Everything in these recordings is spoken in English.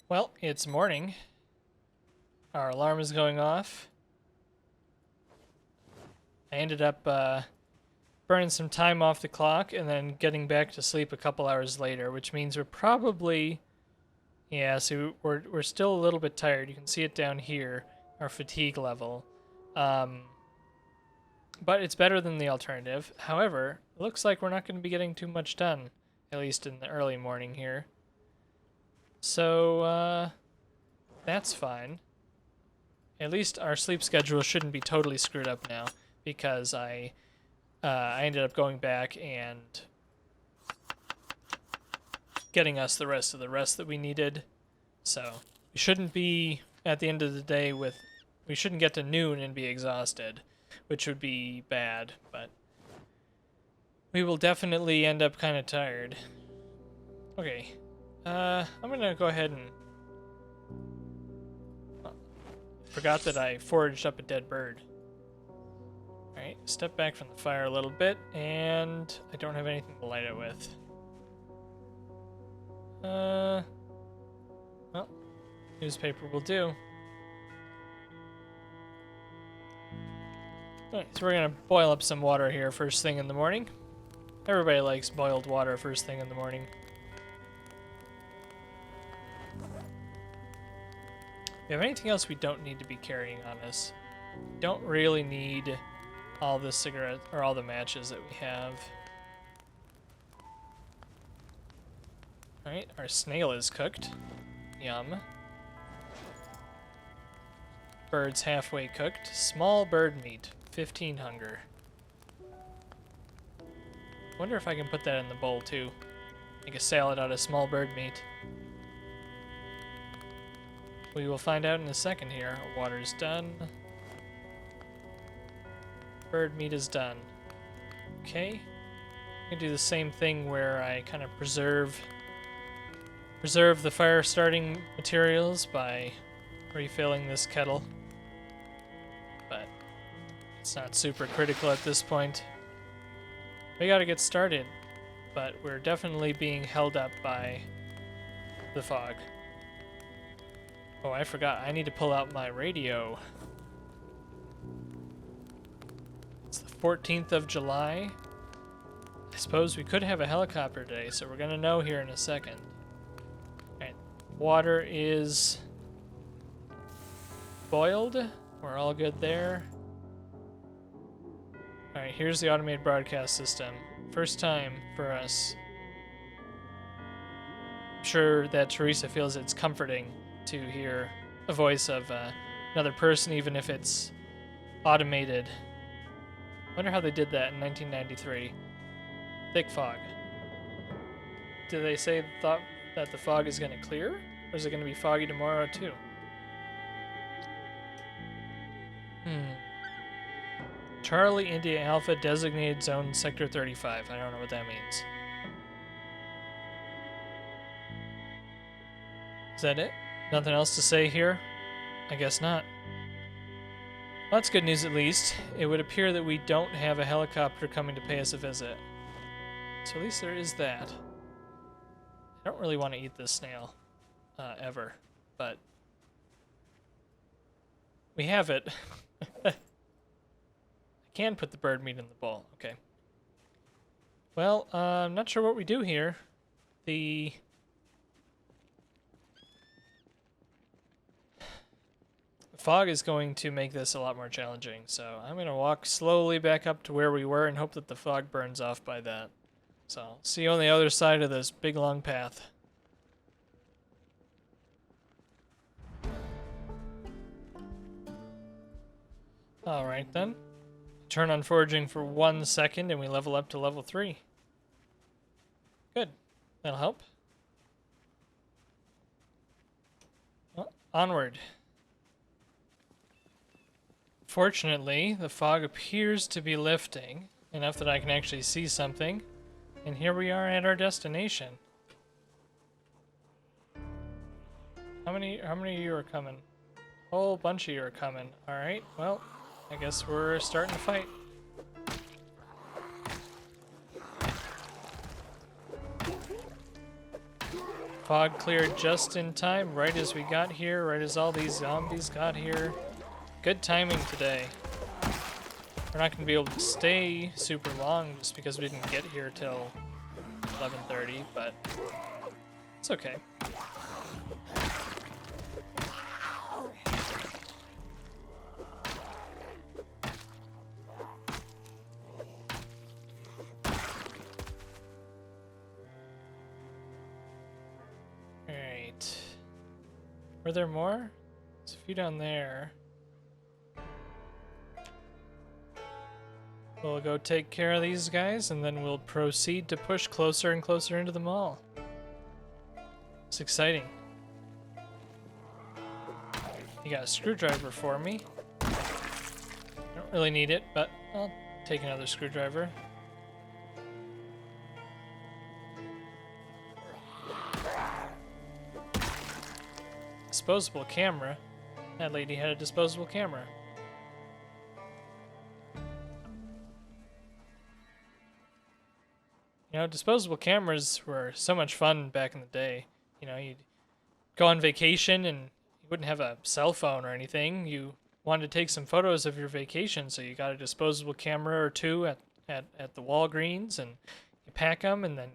Well, it's morning. Our alarm is going off. I ended up burning some time off the clock and then getting back to sleep a couple hours later, which means we're probably... Yeah, so we're still a little bit tired. You can see it down here, our fatigue level. But it's better than the alternative. However, it looks like we're not going to be getting too much done, at least in the early morning here. So, that's fine. At least our sleep schedule shouldn't be totally screwed up now, because I ended up going back and getting us the rest of the rest that we needed. So we shouldn't be, at the end of the day, we shouldn't get to noon and be exhausted, which would be bad, but we will definitely end up kind of tired. Okay, I'm gonna go ahead and... Forgot that I foraged up a dead bird. Alright, step back from the fire a little bit, and I don't have anything to light it with. Well, newspaper will do. Alright, so we're gonna boil up some water here first thing in the morning. Everybody likes boiled water first thing in the morning. Do we have anything else we don't need to be carrying on us? Don't really need all the cigarettes or all the matches that we have. Alright, our snail is cooked. Yum. Bird's halfway cooked. Small bird meat. 15 hunger. Wonder if I can put that in the bowl too. Make a salad out of small bird meat. We will find out in a second here. Our water's done. Bird meat is done. Okay. I can do the same thing where I kind of preserve the fire starting materials by refilling this kettle. But it's not super critical at this point. We gotta get started, but we're definitely being held up by the fog. Oh, I forgot. I need to pull out my radio. It's the 14th of July. I suppose we could have a helicopter today, so we're gonna know here in a second. Alright, water is boiled. We're all good there. Alright, here's the automated broadcast system. First time for us. I'm sure that Teresa feels it's comforting to hear a voice of another person, even if it's automated. Wonder how they did that in 1993. Thick fog. Did they say thought that the fog is going to clear? Or is it going to be foggy tomorrow too? Charlie India Alpha designated zone sector 35. I don't know what that means. Is that it? Nothing else to say here? I guess not. Well, that's good news at least. It would appear that we don't have a helicopter coming to pay us a visit. So at least there is that. I don't really want to eat this snail, ever, but we have it. I can put the bird meat in the bowl. Okay. Well, I'm not sure what we do here. The fog is going to make this a lot more challenging, so I'm going to walk slowly back up to where we were and hope that the fog burns off by that. So, I'll see you on the other side of this big long path. Alright then. turn on foraging for 1 second and we level up to level 3. Good. That'll help. Well, onward. Fortunately, the fog appears to be lifting enough that I can actually see something. And here we are at our destination. How many of you are coming? A whole bunch of you are coming. Alright, well, I guess we're starting to fight. Fog cleared just in time, right as we got here, right as all these zombies got here. Good timing today. We're not going to be able to stay super long just because we didn't get here till 11:30, but it's okay. Alright. Were there more? There's a few down there. We'll go take care of these guys, and then we'll proceed to push closer and closer into the mall. It's exciting. You got a screwdriver for me. I don't really need it, but I'll take another screwdriver. Disposable camera. That lady had a disposable camera. You know, disposable cameras were so much fun back in the day. You know, you'd go on vacation and you wouldn't have a cell phone or anything. You wanted to take some photos of your vacation, so you got a disposable camera or two at the Walgreens, and you pack them, and then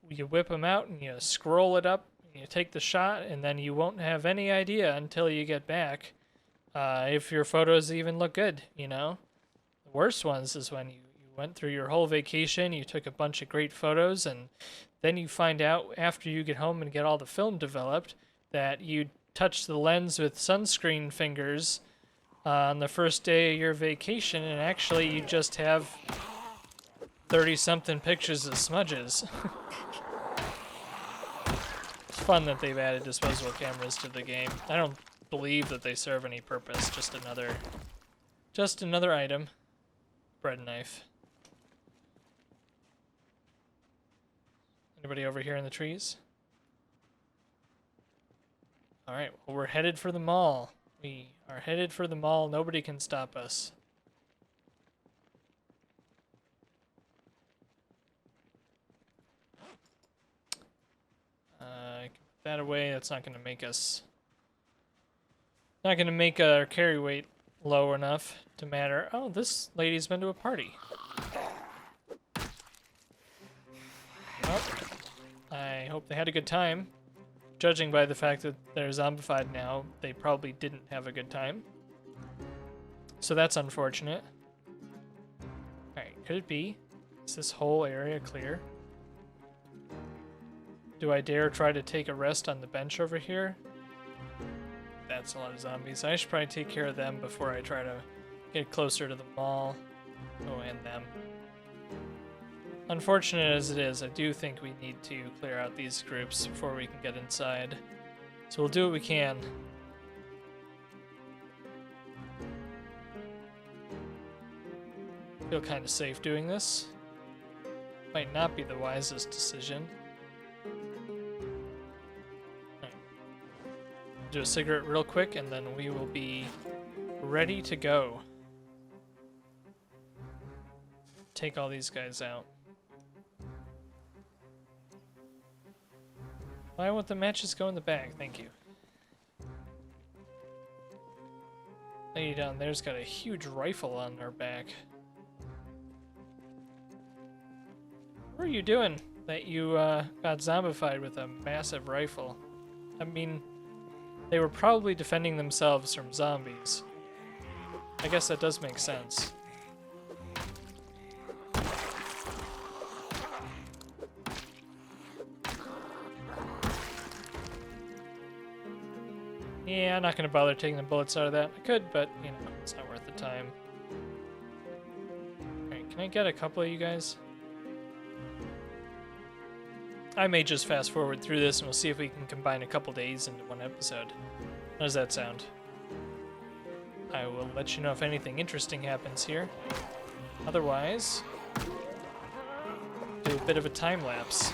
you whip them out and you scroll it up, and you take the shot, and then you won't have any idea until you get back if your photos even look good, you know? The worst ones is when you went through your whole vacation, you took a bunch of great photos, and then you find out after you get home and get all the film developed that you touched the lens with sunscreen fingers on the first day of your vacation, and actually you just have 30-something pictures of smudges. It's fun that they've added disposable cameras to the game. I don't believe that they serve any purpose, just another item. Bread knife. Anybody over here in the trees? Alright, well, we're headed for the mall. We are headed for the mall. Nobody can stop us. I can put that away. That's not going to make us... Not going to make our carry weight low enough to matter. Oh, this lady's been to a party. Well, I hope they had a good time. Judging by the fact that they're zombified now, they probably didn't have a good time. So that's unfortunate. Alright, could it be? Is this whole area clear? Do I dare try to take a rest on the bench over here? That's a lot of zombies. I should probably take care of them before I try to get closer to the mall. Oh, and them. Unfortunate as it is, I do think we need to clear out these groups before we can get inside. So we'll do what we can. Feel kind of safe doing this. Might not be the wisest decision. Right. Do a cigarette real quick and then we will be ready to go. Take all these guys out. Why won't the matches go in the bag? Thank you. Lady down there's got a huge rifle on her back. What are you doing that you got zombified with a massive rifle? I mean, they were probably defending themselves from zombies. I guess that does make sense. Yeah, I'm not going to bother taking the bullets out of that. I could, but, you know, it's not worth the time. Can I get a couple of you guys? I may just fast forward through this and we'll see if we can combine a couple days into one episode. How does that sound? I will let you know if anything interesting happens here. Otherwise, do a bit of a time lapse.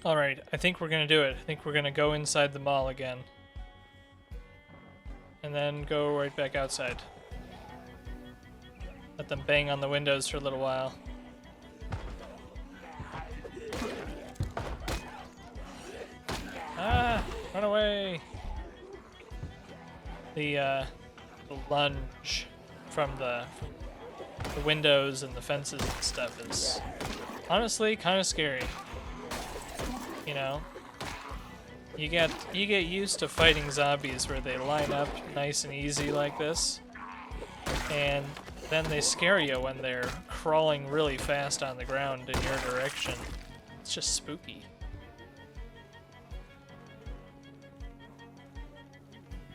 Alright, I think we're gonna do it. I think we're gonna go inside the mall again. And then go right back outside. Let them bang on the windows for a little while. Ah! Run away! The lunge from the windows and the fences and stuff is honestly kind of scary. You know, you get used to fighting zombies where they line up nice and easy like this, and then they scare you when they're crawling really fast on the ground in your direction. It's just spooky.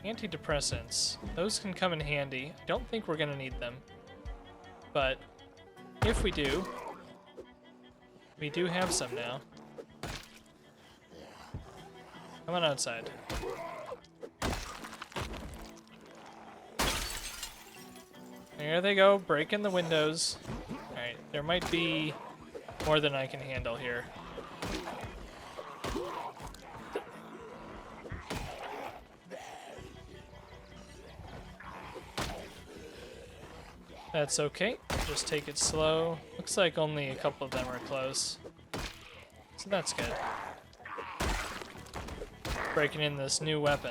Antidepressants. Those can come in handy. I don't think we're gonna need them, but if we do have some now. Come on outside. There they go, breaking the windows. Alright, there might be more than I can handle here. That's okay, just take it slow. Looks like only a couple of them are close. So that's good. Breaking in this new weapon.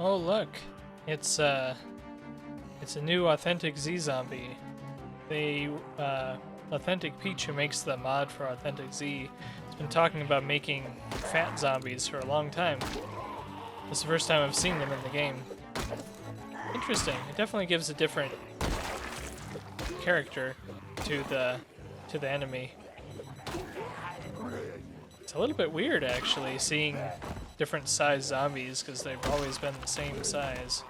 Oh look, it's a new Authentic Z zombie. They Authentic Peach, who makes the mod for Authentic Z, has been talking about making fat zombies for a long time. This is the first time I've seen them in the game. Interesting. It definitely gives a different character to the enemy. It's a little bit weird actually seeing different size zombies because they've always been the same size.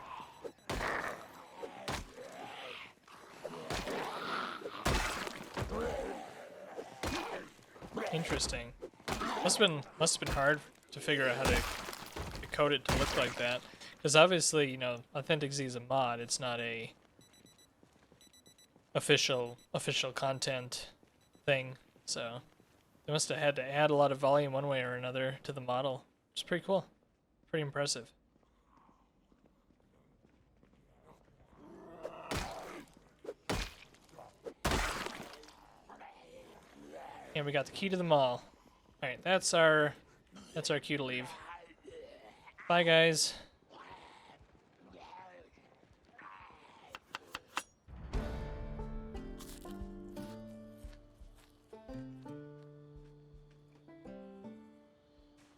Interesting. Must have been hard to figure out how to code it to look like that. Because obviously, you know, Authentic Z is a mod, it's not a official content thing. So they must have had to add a lot of volume one way or another to the model. Which is pretty cool. Pretty impressive. And we got the key to the mall. Alright, that's our cue to leave. Bye guys.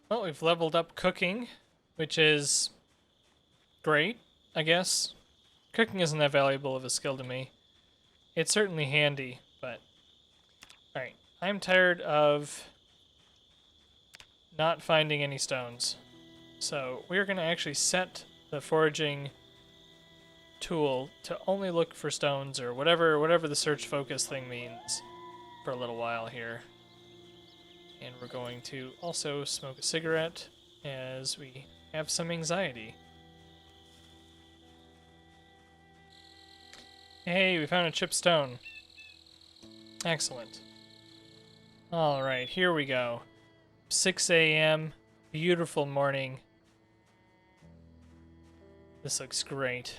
Well, we've leveled up cooking, which is great, I guess. Cooking isn't that valuable of a skill to me. It's certainly handy, but... Alright, I'm tired of not finding any stones. So we're going to actually set the foraging tool to only look for stones or whatever the search focus thing means for a little while here. And we're going to also smoke a cigarette as we have some anxiety. Hey, we found a chipped stone. Excellent. Alright, here we go. 6 a.m. Beautiful morning. This looks great.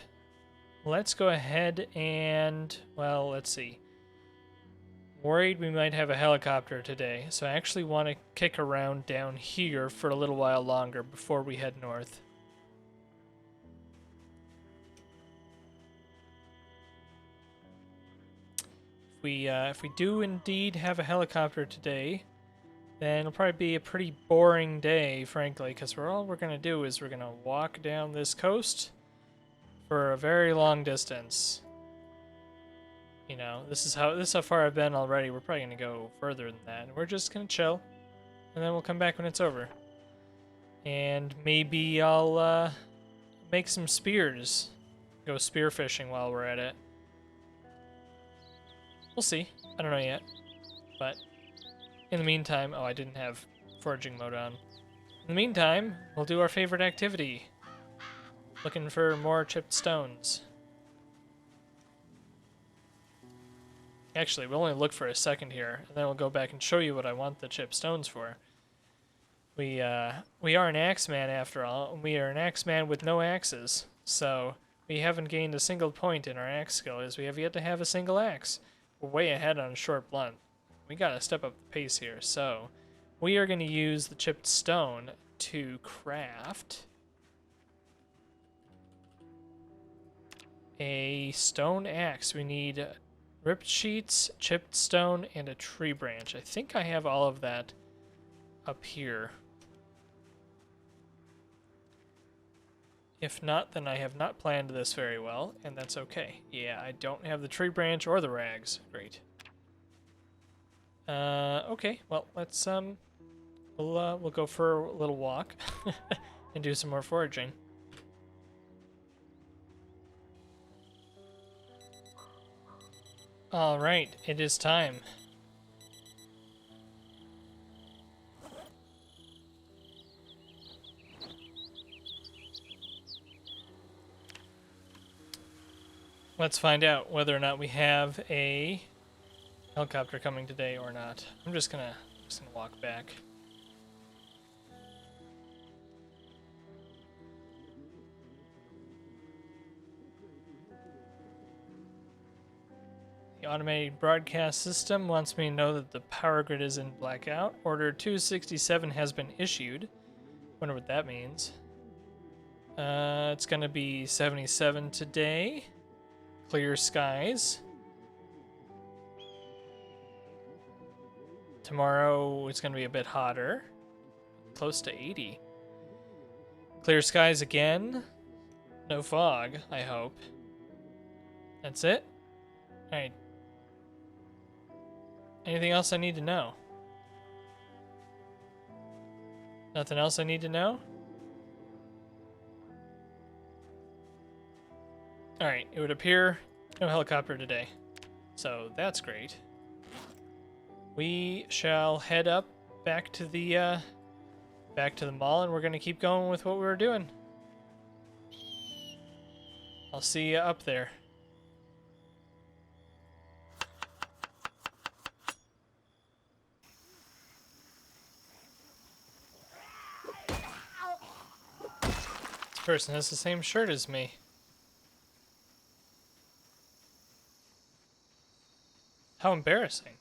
Let's go ahead and, well, let's see. Worried we might have a helicopter today, so I actually want to kick around down here for a little while longer before we head north. If we do indeed have a helicopter today, then it'll probably be a pretty boring day, frankly, because all we're going to do is we're going to walk down this coast for a very long distance. You know, this is how far I've been already. We're probably going to go further than that. And we're just going to chill, and then we'll come back when it's over. And maybe I'll make some spears. Go spear fishing while we're at it. We'll see. I don't know yet. But in the meantime, oh, I didn't have foraging mode on. In the meantime, we'll do our favorite activity. Looking for more chipped stones. Actually, we'll only look for a second here, and then we'll go back and show you what I want the chipped stones for. We are an axeman after all, and we are an axeman with no axes. So we haven't gained a single point in our axe skill, as we have yet to have a single axe. We're way ahead on short blunt. We gotta step up the pace here. So we are going to use the chipped stone to craft a stone axe. We need ripped sheets, chipped stone, and a tree branch. I think I have all of that up here. If not, then I have not planned this very well, and that's okay. Yeah, I don't have the tree branch or the rags. Great. Okay, well, let's, we'll go for a little walk and do some more foraging. All right, it is time. Let's find out whether or not we have a helicopter coming today or not. I'm just gonna walk back. The automated broadcast system wants me to know that the power grid is in blackout. Order 267 has been issued. Wonder what that means. It's gonna be 77 today. Clear skies. Tomorrow it's gonna be a bit hotter. Close to 80. Clear skies again. No fog, I hope. That's it? Alright. Anything else I need to know? Nothing else I need to know? Alright, it would appear no helicopter today. So that's great. We shall head up back to the mall, and we're gonna keep going with what we were doing. I'll see you up there. This person has the same shirt as me. How embarrassing.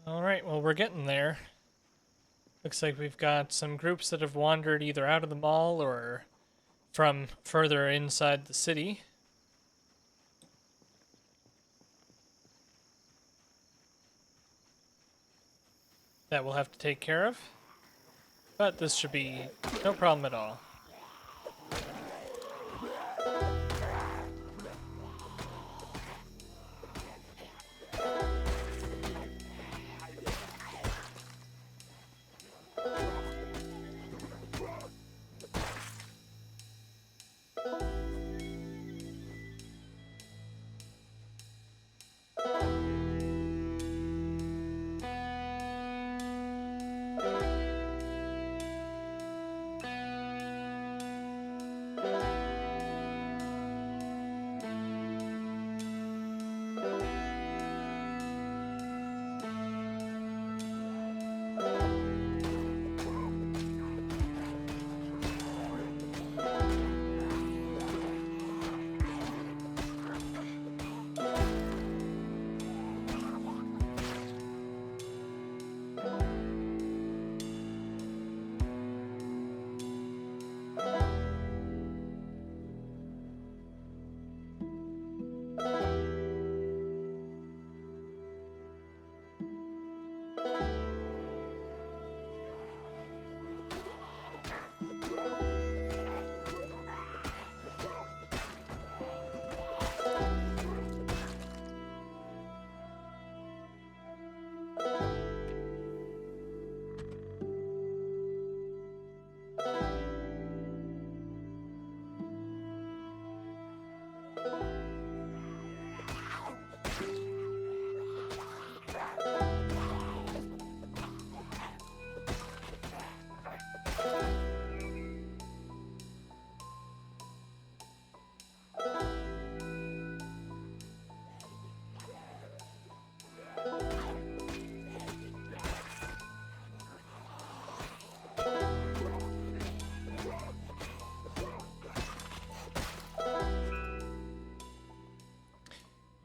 Alright, well, we're getting there. Looks like we've got some groups that have wandered either out of the mall or from further inside the city. That we'll have to take care of. But this should be no problem at all.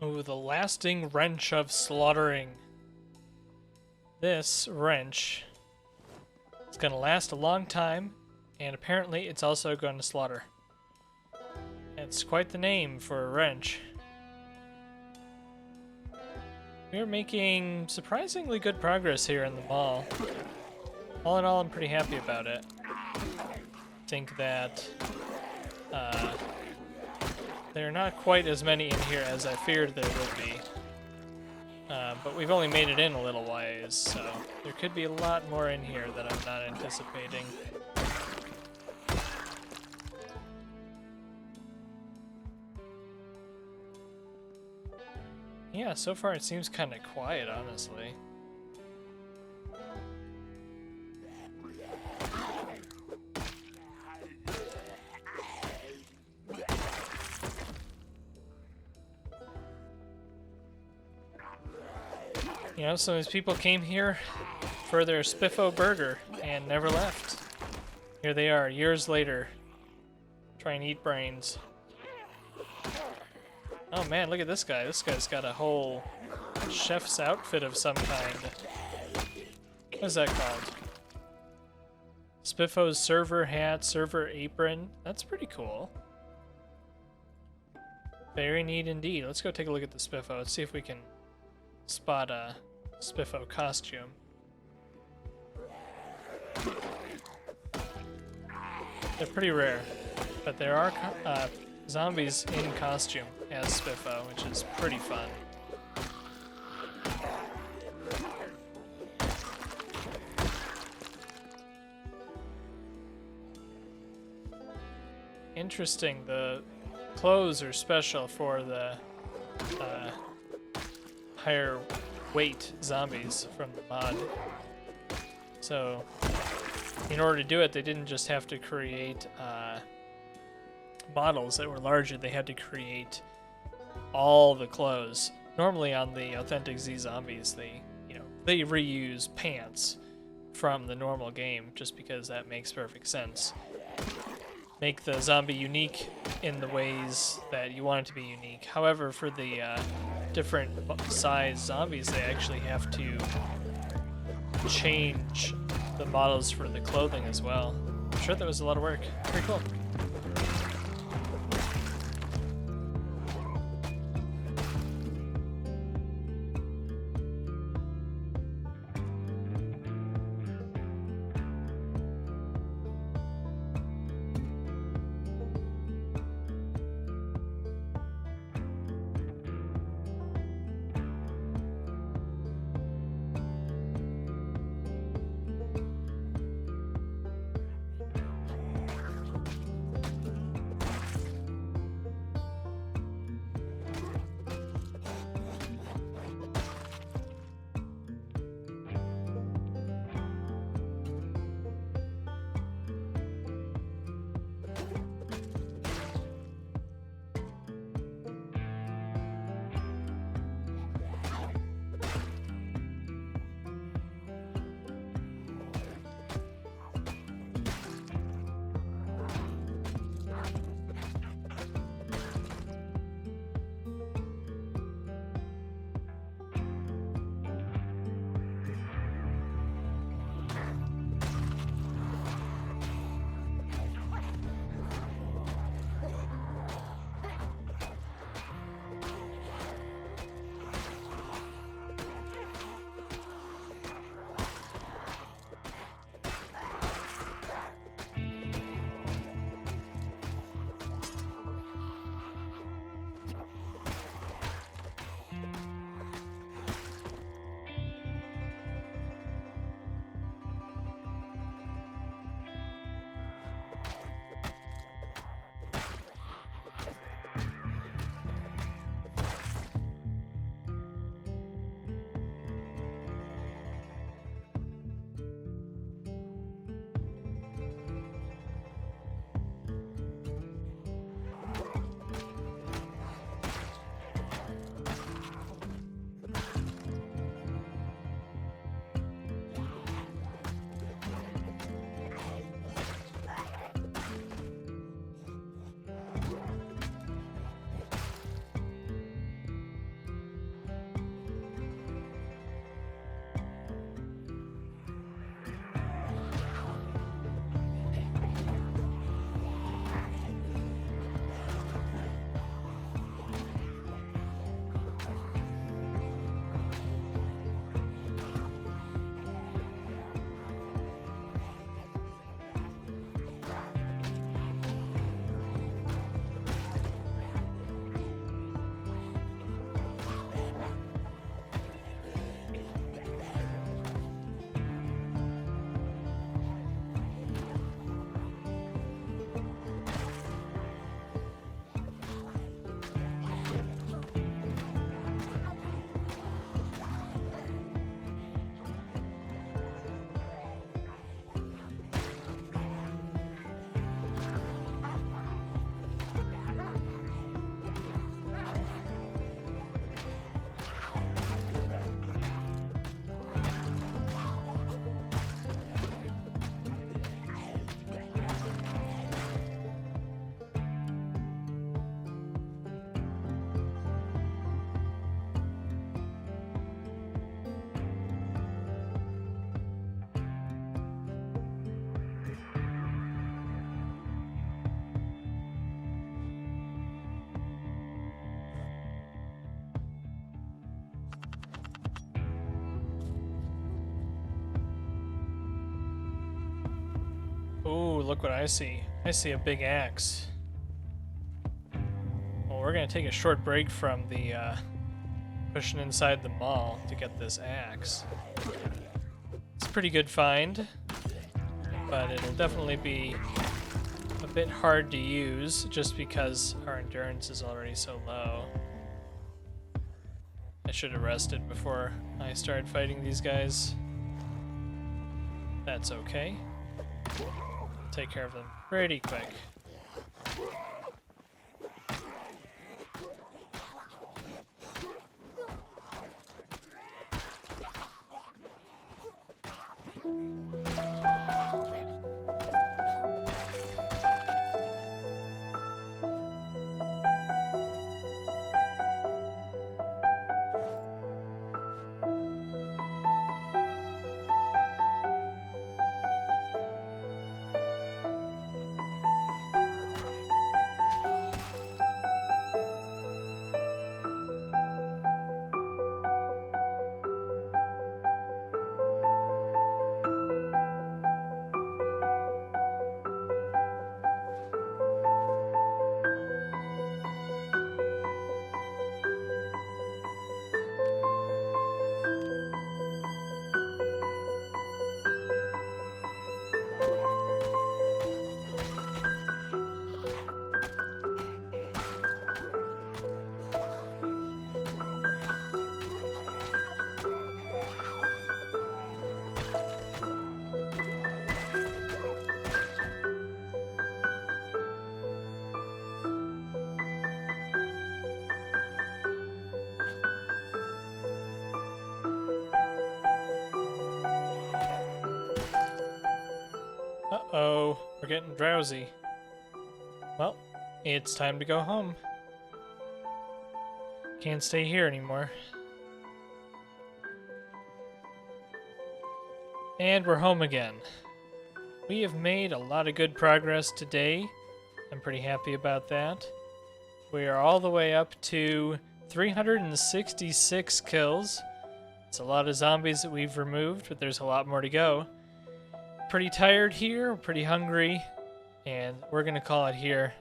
Ooh, the lasting wrench of slaughtering. This wrench is going to last a long time, and apparently it's also going to slaughter. It's quite the name for a wrench. We're making surprisingly good progress here in the mall. All in all, I'm pretty happy about it. I think that there are not quite as many in here as I feared there would be. But we've only made it in a little ways, so there could be a lot more in here that I'm not anticipating. Yeah, so far it seems kind of quiet, honestly. You know, some of these people came here for their Spiffo burger and never left. Here they are, years later, trying to eat brains. Oh man, look at this guy. This guy's got a whole chef's outfit of some kind. What is that called? Spiffo's server hat, server apron. That's pretty cool. Very neat indeed. Let's go take a look at the Spiffo. Let's see if we can spot a Spiffo costume. They're pretty rare, but there are zombies in costume as Spiffo, which is pretty fun. Interesting, the clothes are special for the higher weight zombies from the mod. So, in order to do it, they didn't just have to create models that were larger, they had to create all the clothes. Normally on the authentic Z zombies, they reuse pants from the normal game just because that makes perfect sense. Make the zombie unique in the ways that you want it to be unique. However, for the different size zombies, they actually have to change the models for the clothing as well. I'm sure that was a lot of work. Pretty cool. Ooh, look what I see. I see a big axe. Well, we're gonna take a short break from the pushing inside the mall to get this axe. It's a pretty good find, but it'll definitely be a bit hard to use just because our endurance is already so low. I should have rested before I started fighting these guys. That's okay. Take care of them pretty quick. Uh-oh, we're getting drowsy. Well, it's time to go home. Can't stay here anymore. And we're home again. We have made a lot of good progress today. I'm pretty happy about that. We are all the way up to 366 kills. It's a lot of zombies that we've removed, but there's a lot more to go. Pretty tired here, pretty hungry, and we're going to call it here.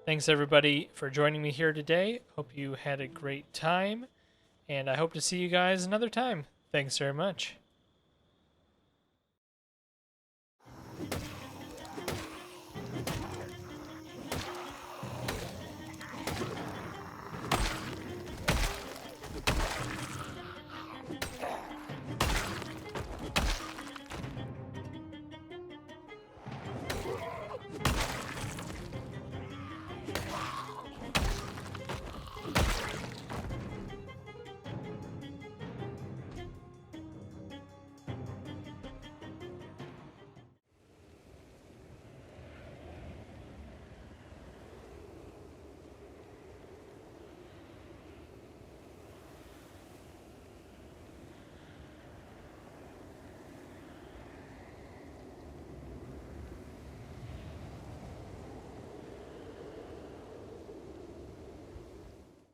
Thanks everybody for joining me here today. Hope you had a great time, and I hope to see you guys another time. Thanks very much.